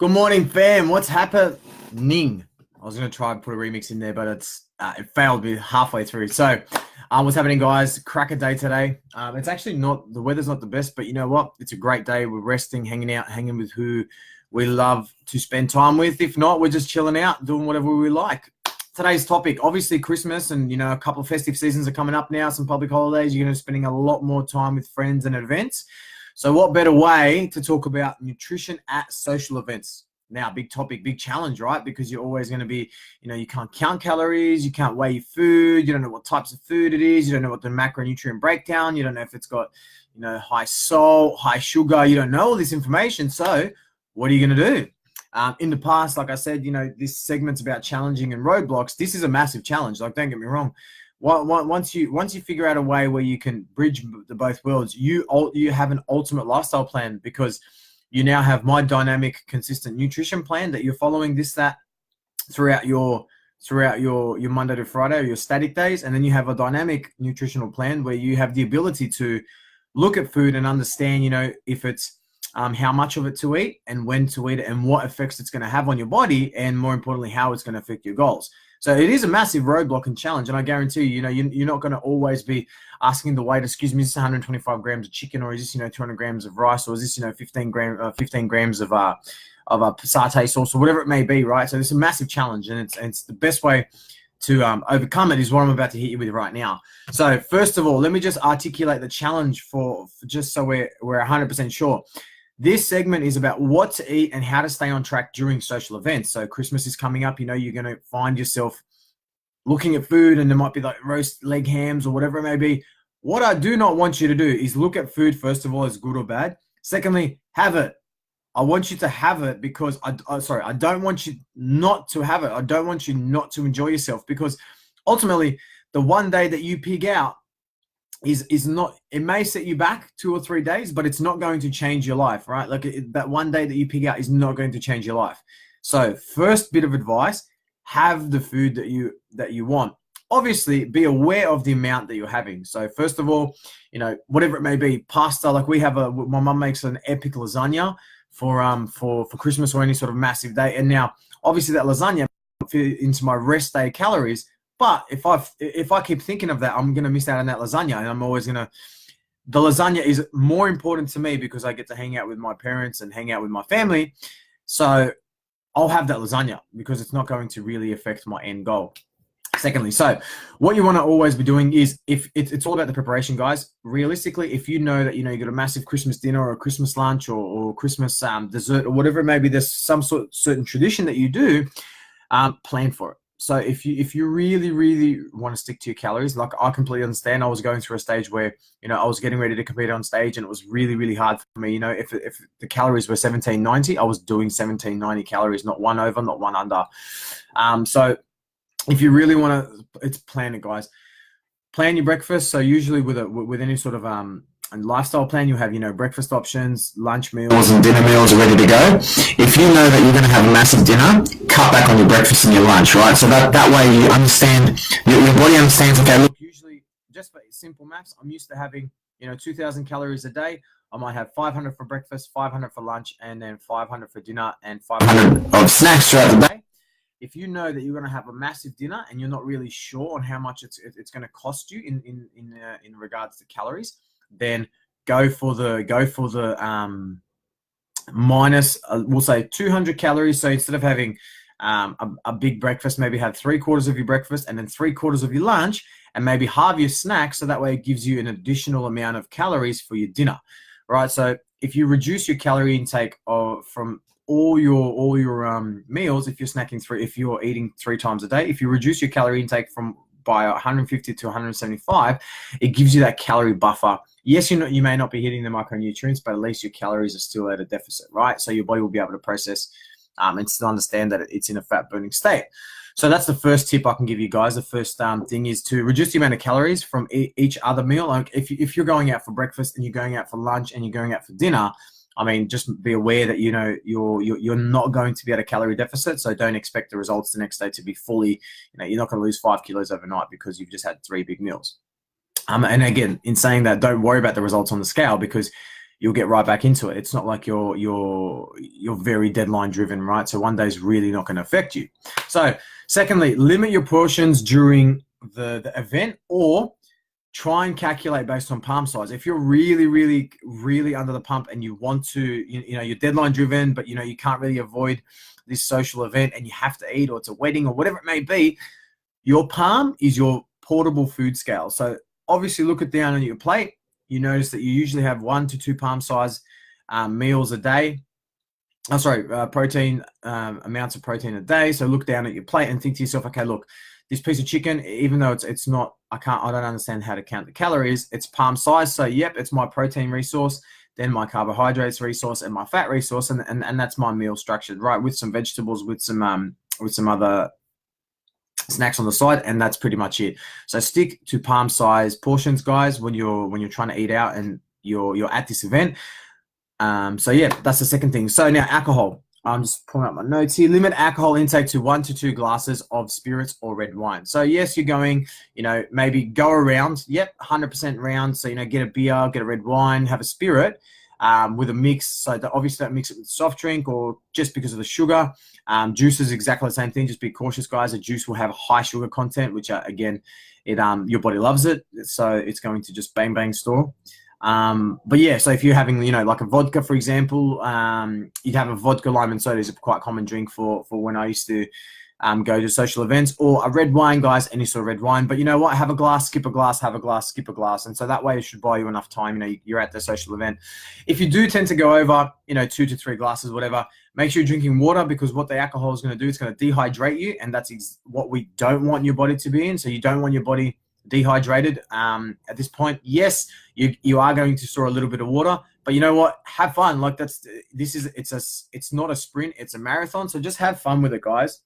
Good morning, fam. What's happening? I was going to try and put a remix in there, but it failed me halfway through. So, what's happening, guys? Cracker day today. It's actually not, the weather's not the best, but you know what? It's a great day. We're resting, hanging out, hanging with who we love to spend time with. If not, we're just chilling out, doing whatever we like. Today's topic, obviously Christmas, and you know, a couple of festive seasons are coming up now, some public holidays. You're going to be spending a lot more time with friends and events. So what better way to talk about nutrition at social events? Now, big topic, big challenge, right? Because you're always going to be, you know, you can't count calories, you can't weigh your food, you don't know what types of food it is, you don't know what the macronutrient breakdown, you don't know if it's got, you know, high salt, high sugar, you don't know all this information. So what are you going to do? In the past, like I said, you know, this segment's about challenging and roadblocks. This is a massive challenge. Like, don't get me wrong. Once you figure out a way where you can bridge the both worlds, you have an ultimate lifestyle plan, because you now have my dynamic, consistent nutrition plan that you're following that throughout your Monday to Friday, or your static days, and then you have a dynamic nutritional plan where you have the ability to look at food and understand, you know, if it's how much of it to eat and when to eat it and what effects it's going to have on your body, and more importantly, how it's going to affect your goals. So it is a massive roadblock and challenge, and I guarantee you, you know, you're not going to always be asking the waiter, excuse me, is this 125 grams of chicken, or is this, you know, 200 grams of rice, or is this, you know, 15 grams of a satay sauce, or whatever it may be, right? So it's a massive challenge, and it's the best way to overcome it is what I'm about to hit you with right now. So first of all, let me just articulate the challenge for just so we're 100% sure. This segment is about what to eat and how to stay on track during social events. So Christmas is coming up. You know, you're going to find yourself looking at food, and there might be like roast leg hams or whatever it may be. What I do not want you to do is look at food, first of all, as good or bad. Secondly, have it. I want you to have it because I don't want you not to have it. I don't want you not to enjoy yourself, because ultimately the one day that you pig out is not, it may set you back 2 or 3 days, but it's not going to change your life, right? Like that one day that you pig out is not going to change your life. So first bit of advice, have the food that you want. Obviously, be aware of the amount that you're having. So first of all, you know, whatever it may be, pasta, like my mum makes an epic lasagna for Christmas or any sort of massive day. And now obviously that lasagna fit into my rest day calories. But if I keep thinking of that, I'm going to miss out on that lasagna, and I'm always going to, the lasagna is more important to me because I get to hang out with my parents and hang out with my family. So I'll have that lasagna because it's not going to really affect my end goal. Secondly, so what you want to always be doing is, if it's all about the preparation, guys. Realistically, if you know that, you know, you got a massive Christmas dinner or a Christmas lunch or Christmas dessert or whatever it may be, there's some certain tradition that you do, plan for it. So if you really want to stick to your calories, like I completely understand. I was going through a stage where, you know, I was getting ready to compete on stage, and it was really hard for me. You know, if the calories were 1790, I was doing 1790 calories, not one over, not one under. So if you really want to, it's plan it, guys. Plan your breakfast. So usually with any sort of lifestyle plan, you have, you know, breakfast options, lunch meals, and dinner meals ready to go. If you know that you're going to have a massive dinner, cut back on your breakfast and your lunch, right? So that way you understand, your body understands, okay, look, usually just for simple maths, I'm used to having, you know, 2,000 calories a day. I might have 500 for breakfast, 500 for lunch, and then 500 for dinner, and 500 of snacks throughout the day. If you know that you're going to have a massive dinner and you're not really sure on how much it's going to cost you in regards to calories, then go for the minus, we'll say 200 calories. So instead of having a big breakfast, maybe have 3/4 of your breakfast and then 3/4 of your lunch, and maybe halve your snacks. So that way it gives you an additional amount of calories for your dinner, right? So if you reduce your calorie intake from all your meals, if you're eating 3 times a day, if you reduce your calorie intake by 150 to 175, it gives you that calorie buffer. Yes, you may not be hitting the micronutrients, but at least your calories are still at a deficit, right? So your body will be able to process and still understand that it's in a fat burning state. So that's the first tip I can give you guys. The first thing is to reduce the amount of calories from each other meal. Like if you're going out for breakfast and you're going out for lunch and you're going out for dinner, I mean, just be aware that, you know, you're not going to be at a calorie deficit. So don't expect the results the next day to be fully, you know, you're not going to lose 5 kilos overnight because you've just had 3 big meals. And again, in saying that, don't worry about the results on the scale, because you'll get right back into it. It's not like you're very deadline driven, right? So one day is really not going to affect you. So secondly, limit your portions during the event, or try and calculate based on palm size. If you're really under the pump and you want to, you know, you're deadline driven, but you know, you can't really avoid this social event and you have to eat, or it's a wedding or whatever it may be, your palm is your portable food scale. So obviously look it down on your plate. You notice that you usually have 1 to 2 palm size meals a day. Protein, amounts of protein a day. So look down at your plate and think to yourself, okay, look, this piece of chicken, even though it's not, I don't understand how to count the calories. It's palm size. So yep, it's my protein resource, then my carbohydrates resource, and my fat resource. And that's my meal structured, right? With some vegetables, with some other snacks on the side, and that's pretty much it. So stick to palm size portions, guys, when you're trying to eat out and you're at this event. So yeah, that's the second thing. So now alcohol. I'm just pulling up my notes here. Limit alcohol intake to 1 to 2 glasses of spirits or red wine. So yes, you're going, you know, maybe go around. Yep, 100% round. So, you know, get a beer, get a red wine, have a spirit with a mix. So obviously don't mix it with soft drink, or just because of the sugar. Juice is exactly the same thing. Just be cautious, guys. A juice will have high sugar content, which again, your body loves it. So it's going to just bang store. But yeah, so if you're having, you know, like a vodka, for example, you'd have a vodka lime and soda is a quite common drink for when I used to go to social events, or a red wine, guys, any sort of red wine. But you know what? Have a glass, skip a glass, have a glass, skip a glass. And so that way it should buy you enough time. You know, you're at the social event. If you do tend to go over, you know, 2 to 3 glasses, whatever, make sure you're drinking water, because what the alcohol is going to do, it's going to dehydrate you. And that's what we don't want your body to be in. So you don't want your body dehydrated at this point. Yes, you are going to store a little bit of water, but you know what? Have fun. Like it's not a sprint, it's a marathon. So just have fun with it, guys.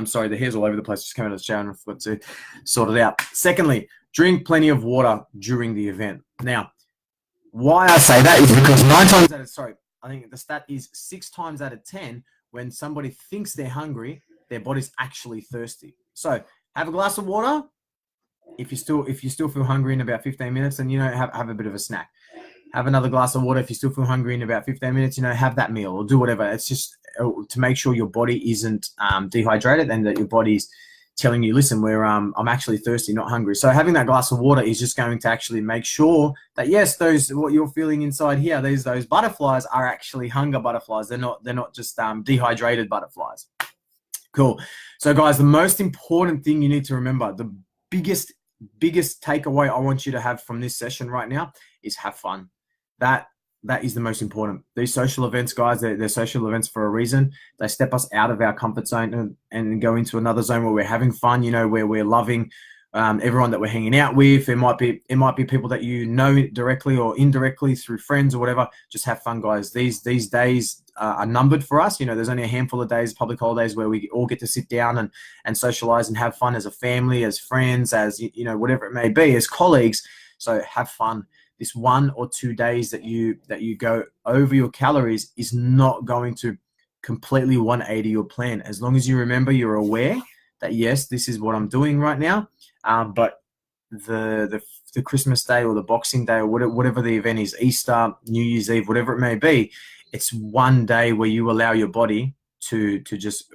Sorry, the hair's all over the place. Just came out of the shower and I forgot to sort it out. Secondly, drink plenty of water during the event. Now, why I say that is because I think the stat is 6 times out of 10, when somebody thinks they're hungry, their body's actually thirsty. So have a glass of water. If you still feel hungry in about 15 minutes, then, you know, have a bit of a snack. Have another glass of water. If you still feel hungry in about 15 minutes, you know, have that meal or do whatever. It's just to make sure your body isn't dehydrated, and that your body's telling you, listen, I'm actually thirsty, not hungry. So having that glass of water is just going to actually make sure that, yes, what you're feeling inside here, those butterflies are actually hunger butterflies. They're not just dehydrated butterflies. Cool. So guys, the most important thing you need to remember, the biggest takeaway I want you to have from this session right now is have fun. That is the most important. These social events, guys, they're social events for a reason. They step us out of our comfort zone and go into another zone where we're having fun, you know, where we're loving everyone that we're hanging out with. It might be people that you know directly or indirectly through friends or whatever. Just have fun, guys. These days are numbered for us. You know, there's only a handful of days, public holidays, where we all get to sit down and socialize and have fun as a family, as friends, as, you know, whatever it may be, as colleagues. So have fun. This 1 or 2 days that you go over your calories is not going to completely 180 your plan. As long as you remember, you're aware that, yes, this is what I'm doing right now. But the Christmas Day or the Boxing Day or whatever the event is, Easter, New Year's Eve, whatever it may be, it's one day where you allow your body to just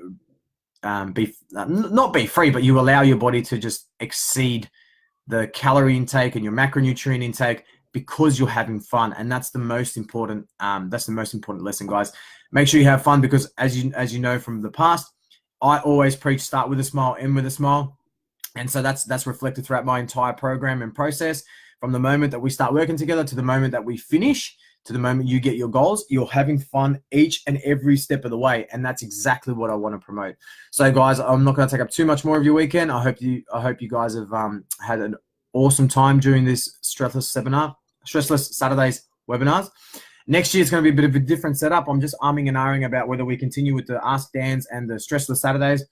not be free, but you allow your body to just exceed the calorie intake and your macronutrient intake, because you're having fun. And that's the most important. That's the most important lesson, guys. Make sure you have fun, because as you know from the past, I always preach start with a smile, end with a smile. And so that's reflected throughout my entire program and process. From the moment that we start working together to the moment that we finish, to the moment you get your goals, you're having fun each and every step of the way. And that's exactly what I want to promote. So guys, I'm not going to take up too much more of your weekend. I hope you guys have had an awesome time during this Stressless Saturdays webinars. Next year is going to be a bit of a different setup. I'm just arming and ahhing about whether we continue with the Ask Dans and the Stressless Saturdays.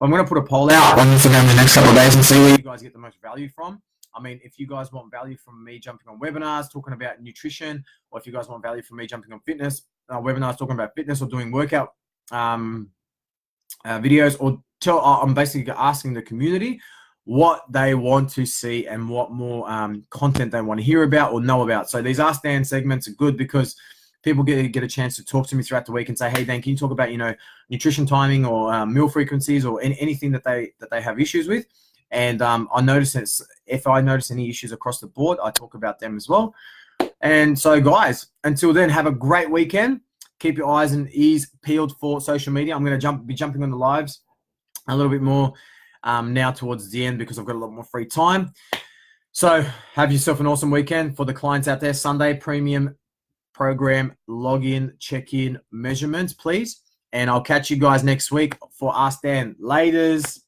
I'm going to put a poll out on Instagram the next couple of days and see where you guys get the most value from. I mean, if you guys want value from me jumping on webinars, talking about nutrition, or if you guys want value from me jumping on fitness, webinars talking about fitness or doing workout videos, or I'm basically asking the community, what they want to see and what more content they want to hear about or know about. So these Ask Dan segments are good because people get a chance to talk to me throughout the week and say, hey, Dan, can you talk about, nutrition timing or meal frequencies or anything that they have issues with? And I notice if I notice any issues across the board, I talk about them as well. And so, guys, until then, have a great weekend. Keep your eyes and ears peeled for social media. I'm going to be jumping on the lives a little bit more now towards the end because I've got a lot more free time. So have yourself an awesome weekend. For the clients out there, Sunday premium program login, check-in measurements, please. And I'll catch you guys next week for Ask Dan. Laters.